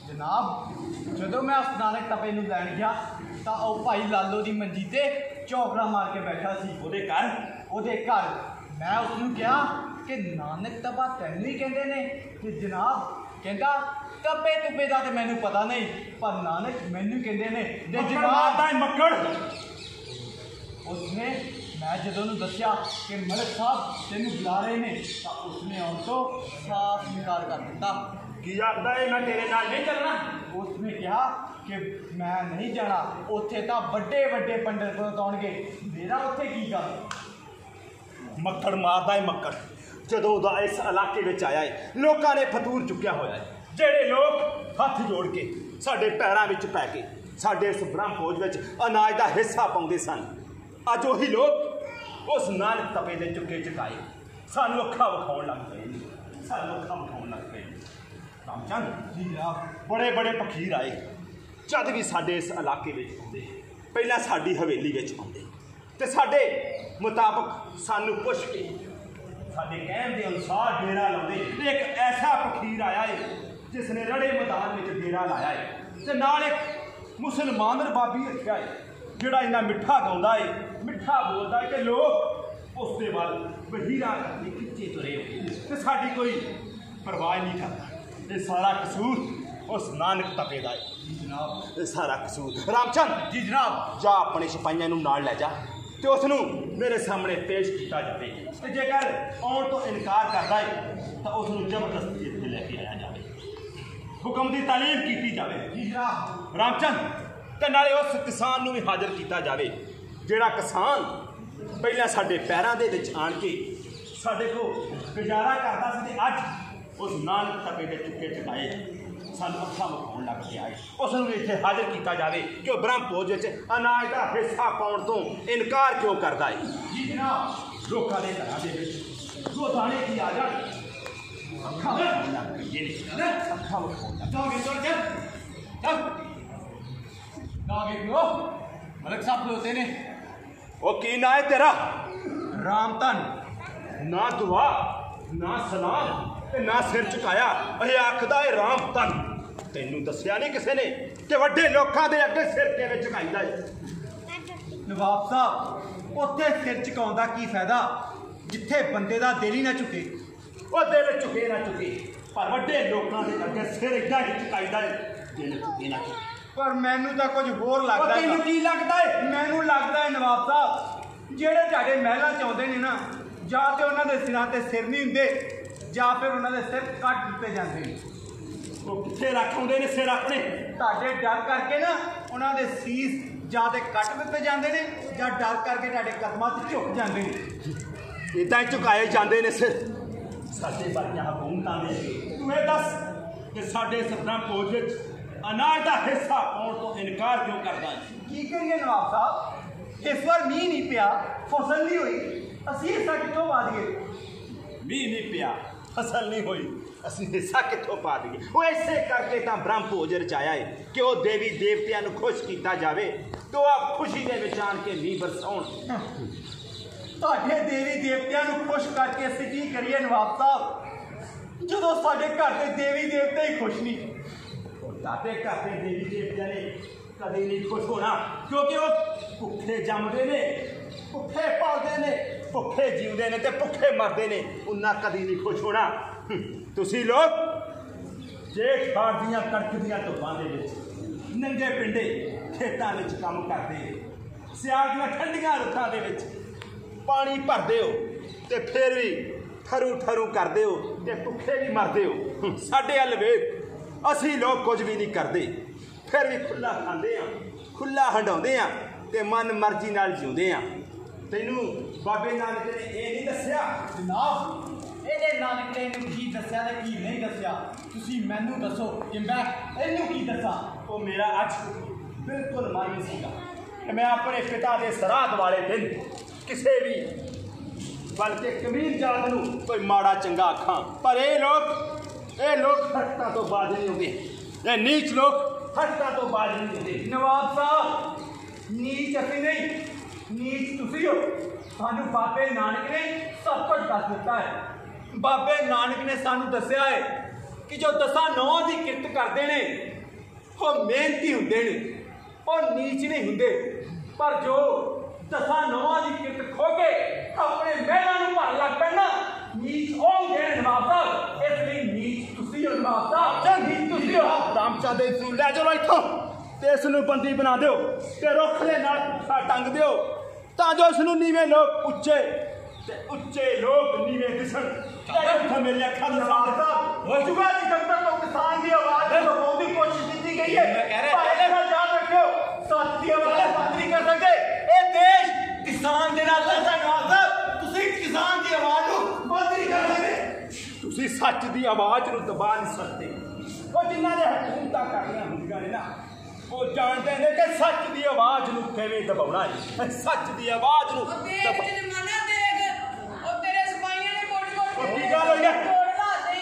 ਜਨਾਬ ਜਦੋਂ ਮੈਂ ਉਸ ਨਾਨਕ ਤਪੇ ਨੂੰ ਲੈਣ ਗਿਆ ਤਾਂ ਉਹ ਭਾਈ ਲਾਲੋ ਦੀ ਮੰਜੀ ਤੇ ਚੌਕੜਾ ਮਾਰ ਕੇ ਬੈਠਾ ਸੀ। ਉਹਦੇ ਘਰ ਉਹਦੇ ਘਰ ਮੈਂ ਉਸ ਨੂੰ ਕਿਹਾ ਕਿ ਨਾਨਕ ਤਪਾ ਤੈਨੂੰ ਹੀ ਕਹਿੰਦੇ ਨੇ? ਕਿ ਜਨਾਬ ਕਹਿੰਦਾ ਤਪੇ ਤੁਪੇ ਦਾ ਤੇ ਮੈਨੂੰ ਪਤਾ ਨਹੀਂ, ਪਰ ਨਾਨਕ ਮੈਨੂੰ ਕਹਿੰਦੇ ਨੇ। ਤੇ ਮੱਕੜ ਜਨਾਬ ਮਾਰਦਾ ਹੈ ਮੱਕੜ। ਉਸਨੇ ਮੈਂ ਜਦੋਂ ਨੂੰ ਦੱਸਿਆ ਕਿ ਮਲਕ ਸਾਹਿਬ ਤੈਨੂੰ ਬੁਲਾ ਰਹੇ ਨੇ ਤਾਂ ਉਸਨੇ ਆਉਣ ਤੋਂ ਸਾਫ਼ ਇਨਕਾਰ ਕਰ ਦਿੱਤਾ। ਕੀ ਆਖਦਾ ਏ ਮੈਂ ਤੇਰੇ ਨਾਲ ਨਹੀਂ ਚੱਲਣਾ? ਉਸਨੇ ਕਿਹਾ ਕਿ ਮੈਂ ਨਹੀਂ ਜਾਣਾ, ਉੱਥੇ ਤਾਂ ਵੱਡੇ ਵੱਡੇ ਪੰਡਿਤ ਆਉਣਗੇ, ਮੇਰਾ ਉੱਥੇ ਕੀ ਗੱਲ। ਮੱਕੜ ਮਾਰਦਾ ਏ ਮੱਕੜ। ਜਦੋਂ ਦਾ ਇਸ ਇਲਾਕੇ ਵਿੱਚ ਆਇਆ ਏ ਲੋਕਾਂ ਨੇ ਫਤੂਰ ਚੁੱਕਿਆ ਹੋਇਆ ਏ। ਜਿਹੜੇ ਲੋਕ ਹੱਥ ਜੋੜ ਕੇ ਸਾਡੇ ਪੈਰਾਂ ਵਿੱਚ ਪੈ ਕੇ ਸਾਡੇ ਇਸ ਬ੍ਰਹਮ ਫੌਜ ਵਿੱਚ ਅਨਾਜ ਦਾ ਹਿੱਸਾ ਪਾਉਂਦੇ ਸਨ, ਅੱਜ ਉਹੀ ਲੋਕ ਉਸ ਨਾਨਕ ਤਪੇ ਦੇ ਚੁੱਕੇ ਚੁਕਾਏ ਸਾਨੂੰ ਅੱਖਾਂ ਵਿਖਾਉਣ ਲੱਗ ਪਏ ਨੇ। सानू कम खाने लग पे। रामचंद जी जनाब, बड़े बड़े फकीर आए जद भी साडे इस इलाके में आते, पहला साडी हवेली में आते ते साडे मुताबक सानू पुछ के साडे कहण दे अनुसार डेरा लाउंदे। एक ऐसा फकीर आया है जिसने रड़े मैदान में डेरा लाया है ते नाल एक मुसलमान रबाबी रखा है जिहड़ा इन्ना मिठा गाउंदा है, मिठा बोलदा है कि लोग उसके वाल बहीरा करके खिच्चे तुरे ते साडी कोई परवाह नहीं करता। ये सारा कसूर उस नानक तपे दा है जी जनाब, ये सारा कसूर। रामचंद जी जनाब, जा अपने सिपाहियां नूं नाल लै जा ते उसनूं मेरे सामने पेश किया जाए ते जेकर आउण तो इनकार करदा है तो उसनूं जबरदस्ती इत्थे लैके आया जाए, हुक्म की तालीम की जाए जी जनाब। रामचंद ते नाले उस किसान नूं भी हाज़र किया जाए जिहड़ा किसान पहला साडे पैरां दे विच आण के साडे को गुजारा करदा सी ते अज उस नानक तपे दे चुके चुकाए सानू अखा विखाउण लग पिया है। उसनूं भी इत्थे हाज़र किया जाए कि वह ब्रह्म भोज विच अनाज का हिस्सा पाउण तो इनकार क्यों करदा है जी जनाब। लोकां दे घरां दे विच जो दाणे की आ जाण अखा विखाउण लग पईए ने, अखा विखाउण लग जाओगे चल चल चल जाओगे क्यों? मलिक साहब खलोते ने। ओ की ना है तेरा? रामधन। ना दुआ ना सलाम ते ना सिर झुकाया, अहे आखदा है रामधन। तैनूं दस्सिया नहीं किसी ने कि वड्डे लोकां दे अगे सिर किवें झुकाईदा है? नवाब साहब, उत्थे सिर झुकाउण दा की फायदा जिथे बंदे दा दिल ही ना झुके। ओ दिल झुके ना झुके पर वड्डे लोकां दे अगे सिर इदां ही झुकाईदा है, दिल झुके ना झुके। पर मैनू तो कुछ होर लगदा है। तैनूं की लगदा है? मैनू लगदा है नवाब साहब, ਜਿਹੜੇ ਤੁਹਾਡੇ ਮਹਿਲਾਂ 'ਚ ਆਉਂਦੇ ਨੇ ਨਾ, ਜਾਂ ਤੇ ਉਹਨਾਂ ਦੇ ਸਿਰਾਂ ਤੇ ਸਿਰ ਨਹੀਂ ਹੁੰਦੇ ਜਾਂ ਫਿਰ ਉਹਨਾਂ ਦੇ ਸਿਰ ਕੱਟ ਦਿੱਤੇ ਜਾਂਦੇ ਨੇ। ਉਹ ਕਿੱਥੇ ਰੱਖ ਆਉਂਦੇ ਨੇ ਸਿਰ ਆਪਣੇ? ਤੁਹਾਡੇ ਡਰ ਕਰਕੇ ਨਾ ਉਹਨਾਂ ਦੇ ਸੀਸ ਜਾਂ ਤੇ ਕੱਟ ਦਿੱਤੇ ਜਾਂਦੇ ਨੇ ਜਾਂ ਡਰ ਕਰਕੇ ਤੁਹਾਡੇ ਕਦਮਾਂ 'ਤੇ ਝੁਕ ਜਾਂਦੇ ਨੇ। ਇਦਾਂ ਝੁਕਾਏ ਜਾਂਦੇ ਨੇ ਸਿਰ ਸਾਡੇ ਵਰਗੀਆਂ ਹਕੂਮਤਾਂ ਦੇ। ਤੂੰ ਇਹ ਦੱਸ ਕਿ ਸਾਡੇ ਸਤਨਾ ਫੌਜ ਵਿੱਚ ਅਨਾਜ ਦਾ ਹਿੱਸਾ ਪਾਉਣ ਤੋਂ ਇਨਕਾਰ ਕਿਉਂ ਕਰਦਾ ਹੈ? ਕੀ ਕਰੀਏ ਨਵਾਬ ਸਾਹਿਬ, ਇਸ ਵਾਰ ਮੀਂਹ ਨਹੀਂ ਪਿਆ, ਫਸਲ ਨਹੀਂ ਹੋਈ, ਅਸੀਂ ਹਿੱਸਾ ਕਿੱਥੋਂ ਪਾ ਦਈਏ? ਮੀਂਹ ਨਹੀਂ ਪਿਆ, ਫਸਲ ਨਹੀਂ ਹੋਈ, ਅਸੀਂ ਹਿੱਸਾ ਕਿੱਥੋਂ ਪਾ ਦਈਏ? ਉਹ ਇਸੇ ਕਰਕੇ ਤਾਂ ਬ੍ਰਹਮ ਭੋਜ ਰਚਾਇਆ ਹੈ ਕਿ ਉਹ ਦੇਵੀ ਦੇਵਤਿਆਂ ਨੂੰ ਖੁਸ਼ ਕੀਤਾ ਜਾਵੇ ਤੇ ਉਹ ਆਪ ਖੁਸ਼ੀ ਦੇ ਵਿੱਚ ਆਣ ਕੇ ਮੀਂਹ ਬਰਸਾਉਣ। ਤੁਹਾਡੇ ਦੇਵੀ ਦੇਵਤਿਆਂ ਨੂੰ ਖੁਸ਼ ਕਰਕੇ ਅਸੀਂ ਕੀ ਕਰੀਏ ਨਵਾਬ ਸਾਹਿਬ, ਜਦੋਂ ਸਾਡੇ ਘਰ ਦੇ ਦੇਵੀ ਦੇਵਤੇ ਹੀ ਖੁਸ਼ ਨਹੀਂ। ਸਾਡੇ ਘਰ ਦੇ ਦੇਵੀ ਦੇਵਤਿਆਂ ਨੇ ਕਦੇ ਨਹੀਂ ਖੁਸ਼ ਹੋਣਾ ਕਿਉਂਕਿ ਉਹ ਭੁੱਖੇ ਜੰਮਦੇ ਨੇ, ਭੁੱਖੇ ਪਲਦੇ ਨੇ, ਭੁੱਖੇ ਜਿਉਂਦੇ ਨੇ ਤੇ ਭੁੱਖੇ ਮਰਦੇ ਨੇ, ਉਹਨਾਂ ਕਦੀ ਨਹੀਂ ਖੁਸ਼ ਹੋਣਾ। ਤੁਸੀਂ ਲੋਕ ਜੇਠ ਹਾੜ ਦੀਆਂ ਕੜਕਦੀਆਂ ਧੁੱਪਾਂ ਦੇ ਵਿੱਚ ਨੰਗੇ ਪਿੰਡੇ ਖੇਤਾਂ ਵਿੱਚ ਕੰਮ ਕਰਦੇ, ਸਿਆਲ ਦੀਆਂ ਠੰਡੀਆਂ ਰੁੱਤਾਂ ਦੇ ਵਿੱਚ ਪਾਣੀ ਭਰਦੇ ਹੋ ਤੇ ਫਿਰ ਵੀ ਠਰੂ ਠਰੂ ਕਰਦੇ ਹੋ ਤੇ ਭੁੱਖੇ ਵੀ ਮਰਦੇ ਹੋ। ਸਾਡੇ ਵੱਲ ਵੇਖ, ਅਸੀਂ ਲੋਕ ਕੁਝ ਵੀ ਨਹੀਂ ਕਰਦੇ, ਫਿਰ ਵੀ ਖੁੱਲਾ ਖਾਂਦੇ ਆ, ਖੁੱਲਾ ਹੰਡਾਉਂਦੇ ਆ ਤੇ ਮਨ ਮਰਜ਼ੀ ਨਾਲ ਜਿਉਂਦੇ ਆ। ਤੈਨੂੰ ਬਾਬੇ ਨਾਨਕ ਨੇ ਇਹ ਨਹੀਂ ਦੱਸਿਆ? ਜਨਾਬ, ਇਹਦੇ ਨਾਨਕ ਨੇ ਇਹਨੂੰ ਕੀ ਦੱਸਿਆ ਤੇ ਕੀ ਨਹੀਂ ਦੱਸਿਆ, ਤੁਸੀਂ ਮੈਨੂੰ ਦੱਸੋ ਕਿ ਮੈਂ ਇਹਨੂੰ ਕੀ ਦੱਸਾਂ। ਉਹ ਮੇਰਾ ਅੱਜ ਬਿਲਕੁਲ ਮਨ ਸੀਗਾ ਕਿ ਮੈਂ ਆਪਣੇ ਪਿਤਾ ਦੇ ਸਰਾਧ ਵਾਲੇ ਦਿਨ ਕਿਸੇ ਵੀ ਬਲਕਿ ਕਮੀਨ ਜਾਤ ਨੂੰ ਕੋਈ ਮਾੜਾ ਚੰਗਾ ਆਖਾਂ, ਪਰ ਇਹ ਲੋਕ ਹਰਕਤਾਂ ਤੋਂ ਬਾਜ ਨਹੀਂ ਹੁੰਦੇ, ਇਹ ਨੀਚ ਲੋਕ ਹਰਕਤਾਂ ਤੋਂ ਬਾਜ ਨਹੀਂ ਹੁੰਦੇ। ਨਵਾਬ ਸਾਹਿਬ, ਨੀਚ ਅਸੀਂ ਨਹੀਂ, ਨੀਚ ਤੁਸੀਂ ਹੋ। ਸਾਨੂੰ ਬਾਬੇ ਨਾਨਕ ਨੇ ਸਭ ਕੁਝ ਦੱਸ ਦਿੱਤਾ ਹੈ। ਬਾਬੇ ਨਾਨਕ ਨੇ ਸਾਨੂੰ ਦੱਸਿਆ ਹੈ ਕਿ ਜੋ ਦਸਾਂ ਨੌਂ ਦੀ ਕਿਰਤ ਕਰਦੇ ਨੇ ਉਹ ਮਿਹਨਤੀ ਹੁੰਦੇ ਨੇ, ਉਹ ਨੀਚ ਨਹੀਂ ਹੁੰਦੇ, ਪਰ ਜੋ ਦਸਾਂ ਨੌਂ ਦੀ ਕਿਰਤ ਖੋ ਕੇ ਆਪਣੇ ਮਹਿਲਾਂ ਨੂੰ ਭਰਨ ਲੱਗ ਪੈਣਾ, ਨੀਚ ਉਹ ਹੁੰਦੇ ਨੇ ਨਵਾਬ ਸਾਹਿਬ। ਇਸ ਲਈ ਨੀਚ ਤੁਸੀਂ ਹੋ ਨਵਾਬ ਸਾਹਿਬ, ਨੀਚ ਤੁਸੀਂ ਹੋ। ਰਾਮਚੰਦ ਨੂੰ ਲੈ ਚਲੋ ਇੱਥੋਂ ਤੇ ਇਸ ਨੂੰ ਬੰਦੀ ਬਣਾ ਦਿਓ ਤੇ ਰੁੱਖ ਦੇ ਨਾਲ ਪੁੱਠਾ ਟੰਗ ਦਿਓ ਤਾਂ ਜੋ ਇਸ ਨੂੰ ਨੀਵੇਂ ਲੋਕ ਉੱਚੇ ਤੇ ਉੱਚੇ ਲੋਕ ਨੀਵੇਂ ਦਿਸਣ। ਇੱਥੋਂ ਮੇਰੀ ਅੱਖਾਂ ਨੂੰ ਨਵਾਬ ਸਾਹਿਬ, ਜੁਗਾ ਦੀ ਜੰਤਰ ਤੋਂ ਕਿਸਾਨ ਦੀ ਆਵਾਜ਼ ਨੂੰ ਦਬਾਉਣ ਦੀ ਕੋਸ਼ਿਸ਼ ਕੀਤੀ ਗਈ ਹੈ। ਭਾਈ ਨਾਲ ਯਾਦ ਰੱਖਿਓ, ਸੱਚ ਦੀ ਆਵਾਜ਼ ਬੰਦ ਨਹੀਂ ਕਰ ਸਕਦੇ। ਇਹ ਦੇਸ਼ ਕਿਸਾਨ ਦੇ ਨਾਲ ਲੜਦਾ ਨਵਾਬ ਸਾਹਿਬ, ਤੁਸੀਂ ਕਿਸਾਨ ਦੀ ਆਵਾਜ਼ ਨੂੰ ਬੰਦ ਨਹੀਂ ਕਰ ਸਕਦੇ। ਤੁਸੀਂ ਸੱਚ ਦੀ ਆਵਾਜ਼ ਨੂੰ ਦਬਾ ਨਹੀਂ ਸਕਦੇ। ਉਹ ਜਿਨ੍ਹਾਂ ਨੇ ਹਕੂਮਤਾਂ ਕਰਨੀਆਂ ਹੁੰਦੀਆਂ ਨੇ ਨਾ, ਉਹ ਜਾਣਦੇ ਨੇ ਕਿ ਸੱਚ ਦੀ ਆਵਾਜ਼ ਨੂੰ ਕਿਵੇਂ ਦਬਾਉਣਾ ਹੈ। ਸੱਚ ਦੀ ਆਵਾਜ਼ ਨੂੰ ਉਹ ਦੇਖ ਜਮਾਨਾ ਦੇਖ, ਉਹ ਤੇਰੇ ਸਿਪਾਹੀਆਂ ਨੇ ਕੋਟ ਉਹ ਕੀ ਗੱਲ ਹੋਈ ਹੈ? ਤੋੜਵਾ ਦੇ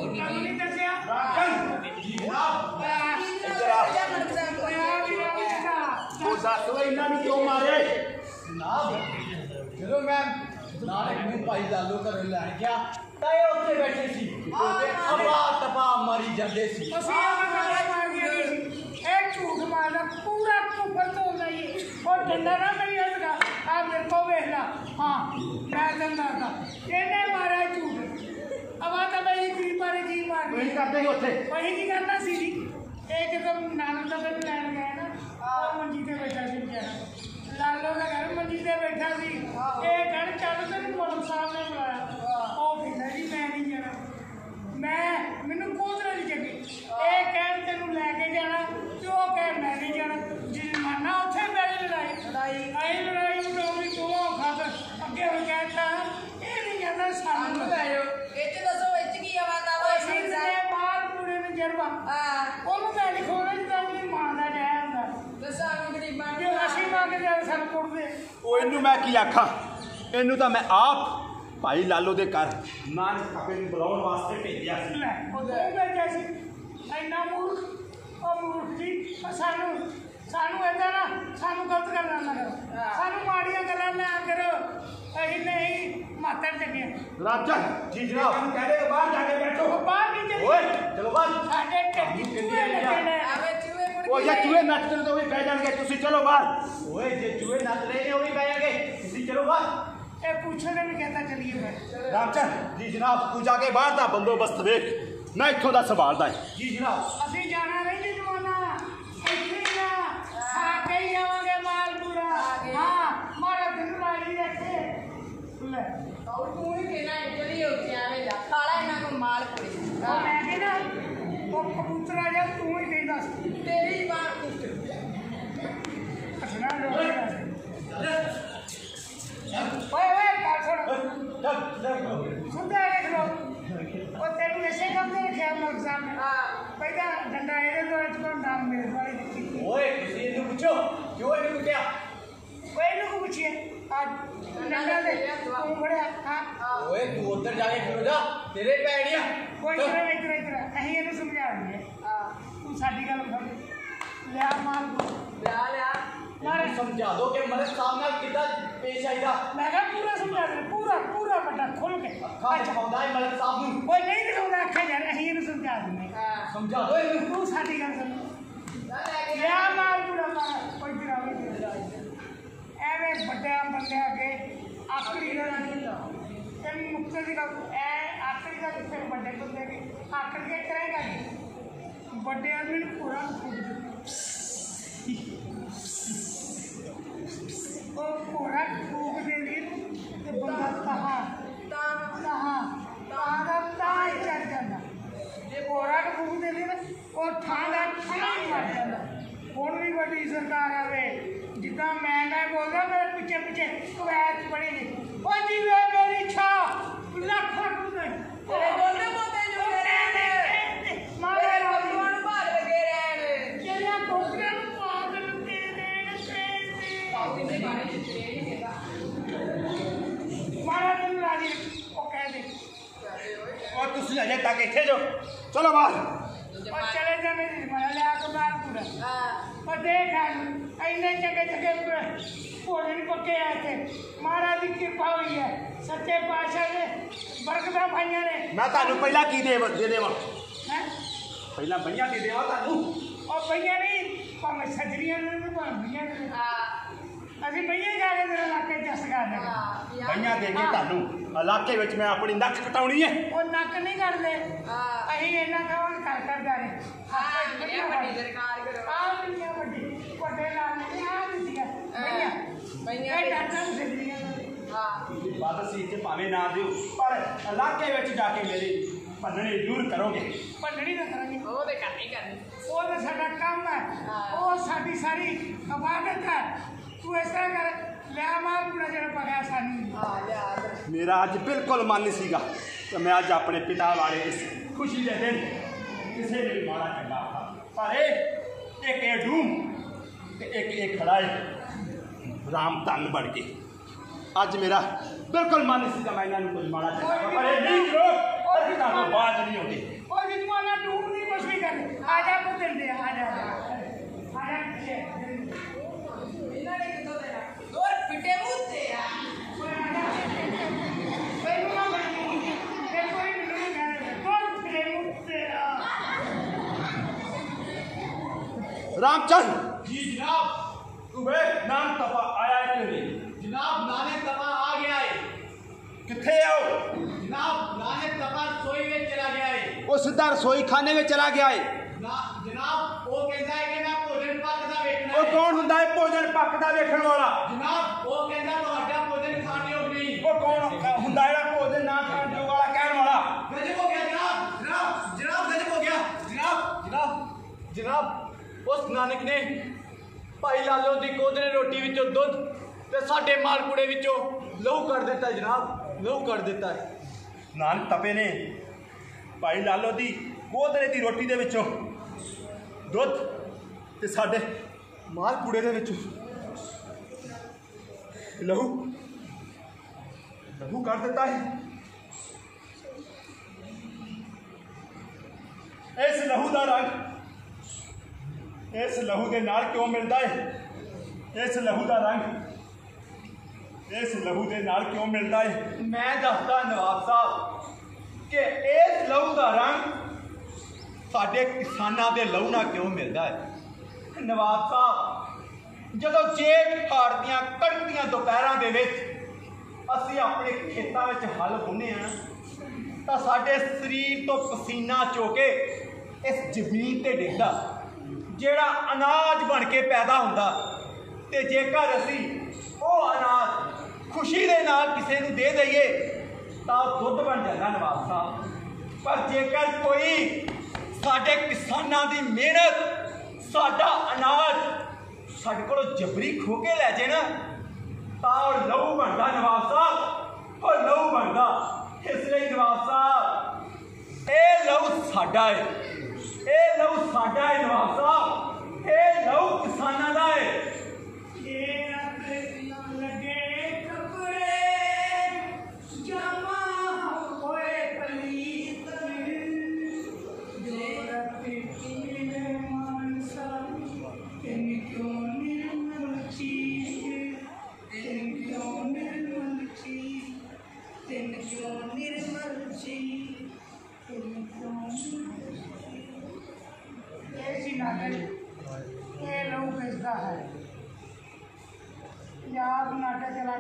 ਤੁਹਾਨੂੰ ਨਹੀਂ ਦੱਸਿਆ ਜੀ ਜਨਾਬ ਉਹ ਦੱਸ ਵੇ ਇਹਨਾਂ ਨੂੰ ਕਿਉਂ ਮਾਰਿਆ ਜਨਾਬ ਜਦੋਂ ਮੈਂ ਨਾਲੇ ਨੂੰ ਭਾਈ ਲਾਲੋ ਘਰੋਂ ਲੈਣ ਗਿਆ ਤਾਂ ਇਹ ਉੱਥੇ ਬੈਠੇ ਸੀ ਤੇ ਅਬਾ ਤਬਾ ਮਾਰੀ ਜਾਂਦੇ ਸੀ ਅਸੀਂ ਇਹ ਗੱਲ ਮਾਰ ਗਏ ਇਹ ਝੂਠ ਮਾਰਦਾ ਪੂਰਾ ਕੁਫਰ ਤੋਂ ਨਹੀਂ ਉਹ ਡੰਡਾ ਨਾ ਮੇਰੀ ਹੱਥਾ ਆ ਮੇਰੇ ਕੋ ਵੇਖ ਲਾ ਹਾਂ ਮੈਂ ਦੰਦਾ ਦਾ ਇਹਨੇ ਮਾਰਿਆ ਝੂਠ ਅਵਾ ਤਾਂ ਮੇਰੀ ਗਰੀਬਾਂ ਨੇ ਕੀ ਮਾਰ ਤੁਸੀਂ ਕਰਦੇ ਸੀ ਉੱਥੇ ਵਹੀ ਕੀ ਕਰਨਾ ਸੀ ਜੀ ਇਹ ਜਦੋਂ ਨਾਨਕ ਦਾ ਮੈਨੂੰ ਲੈਣ ਗਏ ਨਾ ਉਹ ਮੰਜੀ ਤੇ ਬੈਠਾ ਸੀ ਵਿਚਾਰਾ ਲਾਲੋ ਦਾ ਘਰ ਮੰਜੀ ਤੇ ਬੈਠਾ ਸੀ ਇਹ ਘਰ ਚੱਲ ਤੈਨੂੰ ਮਲਕ ਸਾਹਿਬ ਨੇ ਬੁਲਾਇਆ ਉਹ ਕਹਿੰਦਾ ਜੀ ਮੈਂ ਨਹੀਂ ਜਾਣਾ ਮੈਨੂੰ ਕੋਤਰੇ ਦੀ ਚੱਕੀ ਇਹ ਕਹਿਣ ਤੈਨੂੰ ਲੈ ਕੇ ਜਾਣਾ ਤੇ ਉਹ ਕਹਿ ਮੈਂ ਨਹੀਂ ਜਾਣਾ ਜੁਰਮਾਨਾ ਉੱਥੇ ਮੇਰੀ ਲੜਾਈ ਉਡਾਉਣੀ ਦੋਵਾਂ ਖਾਤਰ ਅੱਗੇ ਹੋ ਕਹਿਤਾ ਇਹ ਨਹੀਂ ਜਾਂਦਾ ਸਾਨੂੰ ਲੈ ਜਾਓ ਇਹ ਚ ਦੱਸੋ ਇਹ ਚ ਕੀ ਆਵਾਜ਼ ਆ ਅਸੀਂ ਨੇ ਬਾਹਰ ਪੂਰੇ ਨੂੰ ਜਰਵਾ ਉਹਨੂੰ ਮੈਂ ਲਿਖੋਣਾ ਜਿੱਦਾਂ ਮੇਰੀ ਮਾਂ ਦਾ ਡੈ ਹੁੰਦਾ ਦੱਸਾਂ ਗਰੀਬਾਂ ਜੇ ਅਸੀਂ ਮੰਗ ਜਾ ਸਾਨੂੰ ਕੁੱਟਦੇ ਉਹ ਇਹਨੂੰ ਮੈਂ ਕੀ ਆਖਾਂ ਇਹਨੂੰ ਤਾਂ ਮੈਂ ਆਪ ਭਾਈ ਲਾਲੋ ਦੇ ਘਰ ਨਾਨਕ ਕਾਕੇ ਨੂੰ ਬੁਲਾਉਣ ਵਾਸਤੇ ਭੇਜਿਆ ਸੀ ਲੈ ਉਹ ਤੂੰ ਭੇਜਿਆ ਸੀ ਇੰਨਾ ਮੂਰਖ ਉਹ ਮੂਰਖ ਜੀ ਸਾਨੂੰ ਏਦਾਂ ਨਾ ਸਾਨੂੰ ਗਲਤ ਗੱਲਾਂ ਨਾ ਕਰੋ ਸਾਨੂੰ ਮਾੜੀਆਂ ਗੱਲਾਂ ਨਾ ਕਰੋ ਅਸੀਂ ਨਹੀਂ ਮਾਤਰ ਚੱਗੇ ਰਾਜਾ ਜੀ ਜਨਾਬ ਤੁਹਾਨੂੰ ਕਹਿ ਦੇ ਬਾਹਰ ਜਾ ਕੇ ਬੈਠੋ ਬਾਹਰ ਨਹੀਂ ਚੱਲੀ ਓਏ ਚਲੋ ਬਾਹਰ ਸਾਡੇ ਢੱਡੀ ਚੂਹੇ ਲੱਗੇ ਨੇ ਆਵੇ ਚੂਹੇ ਮੁੜ ਉਹ ਜੇ ਚੂਹੇ ਨੱਚਦੇ ਨੇ ਤਾਂ ਉਹ ਵੀ ਬਹਿ ਜਾਣਗੇ ਤੁਸੀਂ ਚਲੋ ਬਾਹਰ ਓਏ ਜੇ ਚੂਹੇ ਨੱਚ ਰਹੇ ਨੇ ਉਹ ਵੀ ਬਹਿ ਜਾਣਗੇ ਤੁਸੀਂ ਚਲੋ ਬਾਹਰ ਇਹ ਪੁੱਛਣੇ ਵੀ ਕਹਿੰਦਾ ਚੱਲੀਏ ਮੈਂ ਰਾਜਾ ਜੀ ਜਨਾਬ ਤੂੰ ਜਾ ਕੇ ਬਾਹਰ ਦਾ ਬੰਦੋਬਸਤ ਵੇਖ ਮੈਂ ਇੱਥੋਂ ਦਾ ਸੰਭਾਲਦਾ ਜੀ ਜਨਾਬ ਅਸੀਂ ਜਾਣਾ ਰਹਿੰਦੀ ਜਮਾਨਾ ਇੱਥੇ ਹੀ ਨਾ ਖਾ ਕੇ ਹੀ ਆਵਾਂਗੇ ਮਾਲਪੁਰਾ ਹਾਂ ਮਾਰਾ ਦਿਨ ਰਾਜੀ ਰੱਖੇ ਲੈ ਤੂੰ ਹੀ ਕਹਿਣਾ ਚਲੀ ਉੱਥੇ ਆਵੇਂ ਜਾ ਖਾਲਾ ਇਹਨਾਂ ਕੋ ਮਾਲ ਪੜੀ ਉਹ ਮੈਂ ਕਹਿੰਦਾ ਉਹ ਕਬੂਤਰਾ ਜਾਂ ਤੂੰ ਹੀ ਕਹਿੰਦਾ ਸੀ ਤੇਰੀ ਮਾਂ ਕੁੱਟ ਅਸਨਾ ਲੋਕ ਓਏ ਗੱਲ ਸੁਣ ਸੁਣਦਾ ਦੇਖ ਲੋ ਉਹ ਤੈਨੂੰ ਐਸੇ ਕੰਮ ਤੇ ਰੱਖਿਆ ਮੋਰ ਸਾਹਮਣੇ ਪਹਿਲਾਂ ਡੰਡਾ ਇਹਦੇ ਤੋਂ ਇਸ ਕੋਲ ਨਾਮ ਮੇਰੇ ਵਾਲੀ ਦਿੱਤੀ ਓਏ ਤੁਸੀਂ ਇਹਨੂੰ ਪੁੱਛੋ ਕਿਉਂ ਇਹਨੂੰ ਕੁੱਟਿਆ ਓਏ ਇਹਨੂੰ ਕੋ ਪੁੱਛੀਏ ਆ ਡੰਡਾ ਦੇ ਤੂੰ ਫੜਿਆ ਹਾਂ ਓਏ ਤੂੰ ਉੱਧਰ ਜਾ ਕੇ ਖੜੋ ਜਾ ਤੇਰੇ ਪੈੜੀਆਂ ਕੋਈ ਇੱਧਰ ਅਸੀਂ ਇਹਨੂੰ ਸਮਝਾ ਦਿੰਦੇ ਤੂੰ ਸਾਡੀ ਗੱਲ ਸਮਝ ਲਿਆ ਮਾਲ ਲਿਆ ਮਾਰੇ ਸਮਝਾ ਦੋ ਕਿ ਮਲਕ ਸਾਹਿਬ ਨਾਲ ਕਿੱਦਾਂ ਪੇਸ਼ ਆਈਦਾ ਮੈਂ ਕਿਹਾ ਪੂਰਾ ਸਮਝਾ ਦੇ ਪੂਰਾ ਵੱਡਾ ਖੁੱਲ ਕੇ ਅੱਖਾਂ ਦਿਖਾਉਂਦਾ ਹੈ ਮਲਕ ਸਾਹਿਬ ਨੂੰ ਓਏ ਨਹੀਂ ਦਿਖਾਉਂਦਾ ਅੱਖਾਂ ਯਾਰ ਅਸੀਂ ਇਹਨੂੰ ਸਮਝਾ ਦਿੰਦੇ ਸਮਝਾ ਦੋ ਇਹਨੂੰ ਤੂੰ ਸਾਡੀ ਗੱਲ ਸਮਝ ਲਿਆ ਮਾਲ ਪੂਰਾ ਮਾਰ ਕੋਈ ਜਰਾ ਐਵੇਂ ਵੱਡਿਆਂ ਬੰਦੇ ਅੱਗੇ ਆਖਰੀ ਗੱਲ ਨਹੀਂ ਤੇ ਮੁਕਤੇ ਦੀ ਗੱਲ ਐ ਆਖਰੀ ਦਾ ਕਿੱਥੇ ਵੱਡੇ ਬੰਦੇ ਦੀ ਆਖਰੀ ਕੇ ਕਰੇਗਾ ਜੀ ਵੱਡੇ ਆਦਮੀ ਨੂੰ ਪੂਰਾ ਉਹ ਪੂਰਾ ਫੂਕ ਦੇ ਲਈ ਤੇ ਬੰਦਾ ਤਾਂ ਹੀ ਚੜ ਜਾਂਦਾ ਜੇ ਪੂਰਾ ਫੂਕ ਦੇ ਲਈ ਨਾ ਉਹ ਥਾਂ ਦਾ ਥਾਂ ਹੀ ਮਰ ਜਾਂਦਾ ਹੁਣ ਵੀ ਵੱਡੀ ਸਰਕਾਰ ਆਵੇ ਜਿੱਦਾਂ ਮੈਂ ਬੋਲਦਾ ਮੇਰੇ ਪਿੱਛੇ ਕਵੈਤ ਬੜੀ ਨਹੀਂ ਉਹ ਜੀ ਵੇ ਮੇਰੀ ਛਾ ਲੱਖ ਰੁਪਏ ਤੇਰੇ ਬੋਲਦੇ ਜੋ ਮਾਰੇ ਭਗਵਾਨ ਨੂੰ ਭਾਗ ਲੱਗੇ ਰਹਿਣ ਜਿਹੜਿਆਂ ਕੋਕਰਿਆਂ ਨੂੰ ਪਾਗ ਲੱਗੇ ਦੇਣ ਕਿੰਨੇ ਬਾਰੇ ਦਿੱਤੇ ਇਹ ਨਹੀਂ ਕਹਿੰਦਾ ਮਾਰਾ ਤੈਨੂੰ ਰਾਜੀ ਉਹ ਕਹਿ ਦੇ और तुम अजय तक इतने जो चलो बाहर और चले जा मेरी मारा लिया के बाहर पूरा और देख इन्ने जगह भोले नहीं पक्के आए थे महाराज की कृपा हुई है सच्चे पातशाह ने बरकता भाइयों ने मैं तानू पहला की दे देवा हैं पहला भैया दे देवा तानू और भैया नहीं भावे सजरियां ने भावे भैया ने ਅਸੀਂ ਭਈਏ ਜਾ ਕੇ ਤੇਰੇ ਇਲਾਕੇ ਜਸ ਕਰ ਦੇਣਾ ਭਈਆ ਦੇ ਕੇ ਤੁਹਾਨੂੰ ਇਲਾਕੇ ਵਿੱਚ ਮੈਂ ਆਪਣੀ ਨੱਕ ਕਟਾਉਣੀ ਹੈ ਉਹ ਨੱਕ ਨਹੀਂ ਕਰਦੇ ਅਸੀਂ ਇਹਨਾਂ ਕਹਾਂਗੇ ਕਰ ਜਾ ਰਹੇ ਹਾਂ ਵੱਡੀ ਸਰਕਾਰ ਕਰੋ ਆ ਦੁਨੀਆ ਵੱਡੀ ਵੱਡੇ ਨਾਲ ਨਹੀਂ ਆ ਦਿੱਤੀਆਂ ਭਈਆ ਇਹ ਡਾਕਟਰ ਸਜਰੀਆਂ ਹਾਂ ਬਾਤ ਸੀ ਤੇ ਭਾਵੇਂ ਨਾ ਦਿਓ ਪਰ ਇਲਾਕੇ ਵਿੱਚ ਜਾ ਕੇ ਮੇਰੀ ਭੰਨਣੀ ਜ਼ਰੂਰ ਕਰੋਗੇ ਭੰਨਣੀ ਨਾ ਕਰਾਂਗੇ ਉਹ ਤੇ ਕਰਨੀ ਉਹ ਤਾਂ ਸਾਡਾ ਕੰਮ ਹੈ ਉਹ ਸਾਡੀ ਸਾਰੀ ਇਬਾਦਤ ਹੈ ਤੂੰ ਇਸ ਤਰ੍ਹਾਂ ਕਰ ਲਿਆ ਮਾਰ ਪੂਰਾ ਜਿਹੜਾ ਪਗਿਆ ਸਾਨੂੰ ਲਿਆ ਮੇਰਾ ਅੱਜ ਬਿਲਕੁਲ ਮਨ ਨਹੀਂ ਸੀਗਾ ਕਿ ਮੈਂ ਅੱਜ ਆਪਣੇ ਪਿਤਾ ਵਾਲੇ ਇਸ ਖੁਸ਼ੀ ਦੇ ਦਿਨ ਕਿਸੇ ਨੇ ਵੀ ਮਾੜਾ ਚੰਗਾ ਆਖਾ ਪਰ ਇੱਕ ਇਹ ਡੂਮ ਤੇ ਇੱਕ ਇਹ ਖੜਾ ਰਾਮ ਧਨ ਬਣ ਕੇ ਅੱਜ ਮੇਰਾ ਬਿਲਕੁਲ ਮਨ ਨਹੀਂ ਸੀਗਾ ਮੈਂ ਇਹਨਾਂ ਨੂੰ ਕੁਝ ਮਾੜਾ ਚੰਗਾ ਪਰ ਇਹ ਨਹੀਂ ਕਰੋ अरे ना तो बात नहीं होती और जितवाना डूब नहीं कुछ भी कर आजा को दिल दे आजा आजा ਇਹਨਾਂ ਨੇ ਕਿੱਥੋਂ ਦੇਣਾ ਦੋਰ ਫਿੱਟੇ ਮੂੰਹ ਤੇ ਆ ਮੈਨੂੰ ਨਾ ਬਣੀ ਫਿਰ ਕੋਈ ਮੈਨੂੰ ਕਹਿ ਕੋਲ ਪ੍ਰੇਮ ਤੇਰਾ रामचंद जी जनाब। तू वे नाम तपा आया है क्यों नहीं जनाब नाने तपा आ गया है। किथे आओ जनाब नाने तपा रसोई में चला गया है। वो सीधा रसोई खाने में चला गया है जनाब वो कहता है कि मैं भोजन पकदा वेखना वो है। कौन हुंदा है भोजन पकदा वेखण वाला जनाब वो कहता ਤੁਹਾਡਾ भोजन खाने योग नहीं। वो कौन हुंदा है भोजन ना खाण जो वाला कहण वाला गजब हो गया जनाब। जनाब जनाब गजब हो गया। जनाब जनाब जनाब उस नानक ने भाई लालो दी कोदरे रोटी विचों दुध ते साडे मालपुड़े विचों लहू कर दिता जनाब। लहू कर दिता है। नानक तपे ने भाई लालो दी कोदरे दी रोटी दे विचों दुध ते साडे मालपुड़े दे विचों लहू लहू कर दिता है। इस लहू दा रंग इस लहू के नाल क्यों मिलता है इस लहू का रंग इस लहू के नाल क्यों मिलता है मैं दसदा नवाब साहब कि इस लहू का रंग साडे किसानां दे लहू नाल क्यों मिलता है। नवाब साहब जदों जेठ हाड़ दियां कड़कदियां दोपहरां दे विच असीं अपने खेतां विच हल बुने आ तां साडे शरीर तो पसीना चोके इस जमीन ते डिगदा ਜਿਹੜਾ अनाज बन के पैदा ਹੁੰਦਾ ਤੇ ਜੇਕਰ ਅਸੀਂ ਉਹ अनाज खुशी ਦੇ ਨਾਲ ਕਿਸੇ ਨੂੰ ਦੇ ਦਈਏ ਤਾਂ ਦੁੱਧ ਬਣ ਜਾਂਦਾ ਨਵਾਬ ਸਾਹਿਬ। ਪਰ ਜੇਕਰ ਕੋਈ ਸਾਡੇ ਕਿਸਾਨਾਂ ਦੀ ਮਿਹਨਤ ਸਾਡਾ ਅਨਾਜ ਸਾਡੇ ਕੋਲੋਂ ਜਬਰੀ ਖੋਹ ਕੇ ਲੈ ਜੇ ਨਾ ਤਾਂ ਉਹ ਲਹੂ ਬਣਦਾ ਨਵਾਬ ਸਾਹਿਬ। ਉਹ ਲਹੂ ਬਣਦਾ। ਇਸ ਲਈ ਨਵਾਬ ਸਾਹਿਬ ਇਹ ਲਹੂ ਸਾਡਾ ਹੈ। ਇਹ ਲਹੂ ਸਾਡਾ ਹੈ ਨਵਾਬ ਸਾਹਿਬ। ਇਹ ਲਹੂ ਕਿਸਾਨਾਂ ਦਾ ਹੈ। लगे कपड़े जमा होए पलीत जोरती पीले मानसा तिन क्यों निर्मल चीज तिन क्यों निर्मल चीज तिन क्यों निर्मल चीज तिन क्यों ऐसी नाटक ये लोग बेचता है यार नाटक चला